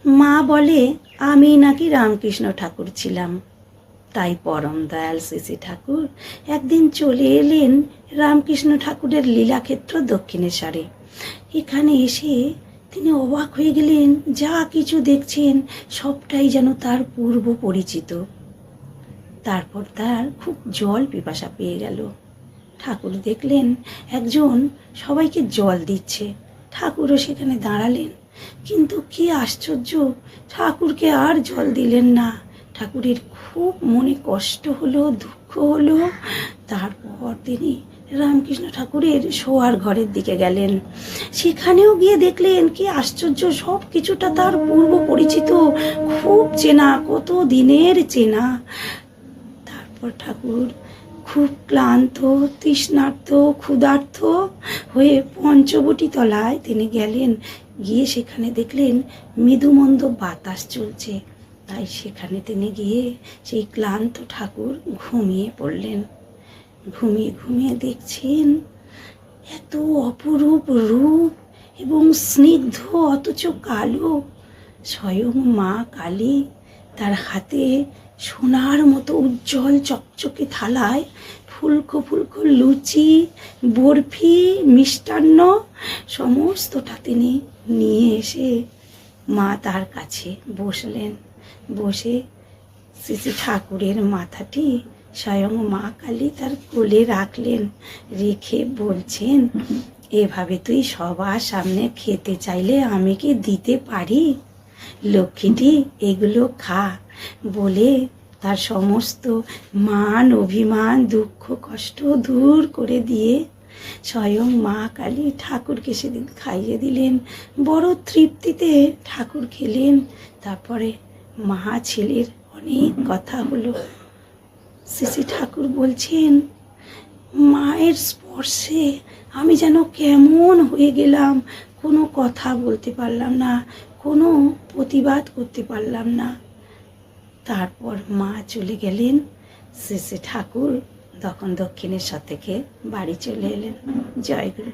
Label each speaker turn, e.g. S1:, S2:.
S1: মা বলে আমি নাকি রামকৃষ্ণ ঠাকুর ছিলাম। তাই পরম দয়াল শ্রী ঠাকুর একদিন চলে এলেন রামকৃষ্ণ ঠাকুরের লীলাক্ষেত্র দক্ষিণেশ্বরে। এখানে এসে তিনি অবাক হয়ে গেলেন, যা কিছু দেখছেন সবটাই যেন তার পূর্ব পরিচিত। তারপর তার খুব জল পিপাসা পেয়ে গেল। ঠাকুর দেখলেন একজন সবাইকে জল দিচ্ছে, ঠাকুরও সেখানে দাঁড়ালেন। কিন্তু কি আশ্চর্য, ঠাকুরকে আর জল দিলেন না। ঠাকুরের খুব মনে কষ্ট হলো, দুঃখ হলো। তারপর তিনি রামকৃষ্ণ ঠাকুরের শোয়ার ঘরের দিকে গেলেন। সেখানেও গিয়ে দেখলেন কি আশ্চর্য, সব কিছুটা তার পূর্ব পরিচিত, খুব চেনা, কত দিনের চেনা। তারপর ঠাকুর খুব ক্লান্ত, তৃষ্ণার্ত, ক্ষুধার্ত হয়ে পঞ্চবটি তলায় তিনি গেলেন। গিয়ে সেখানে দেখলেন মৃদুমন্দ বাতাস চলছে। তাই সেখানে তিনি গিয়ে সেই ক্লান্ত ঠাকুর ঘুমিয়ে পড়লেন। ঘুমিয়ে ঘুমিয়ে দেখছেন এত অপরূপ রূপ এবং স্নিগ্ধ অথচ কালো স্বয়ং মা কালী। তার হাতে সোনার মতো উজ্জ্বল চকচকে থালায় ফুলকো ফুলকো লুচি, বরফি, মিষ্টান্ন সমস্তটা তিনি নিয়ে এসে মা তার কাছে বসলেন। বসে শ্রী ঠাকুরের মাথাটি স্বয়ং মা কালী তার কোলে রাখলেন। রেখে বলছেন, এভাবে তুই সবার সামনে খেতে চাইলে আমি কি দিতে পারি? লক্ষ্মীটি এগুলো খা বলে তার সমস্ত মান অভিমান দুঃখ কষ্ট দূর করে দিয়ে স্বয়ং মা কালী ঠাকুরকে সেদিন খাইয়ে দিলেন। বড় তৃপ্তিতে ঠাকুর খেলেন। তারপরে মা ছেলের অনেক কথা হলো। শ্রী ঠাকুর বলছেন, মায়ের স্পর্শে আমি যেন কেমন হয়ে গেলাম, কোনো কথা বলতে পারলাম না, কোনো প্রতিবাদ করতে পারলাম না। তারপর মা চলে গেলেন। শ্রী ঠাকুর তখন দক্ষিণেশ্বর থেকে বাড়ি চলে এলেন। জয় গুরু।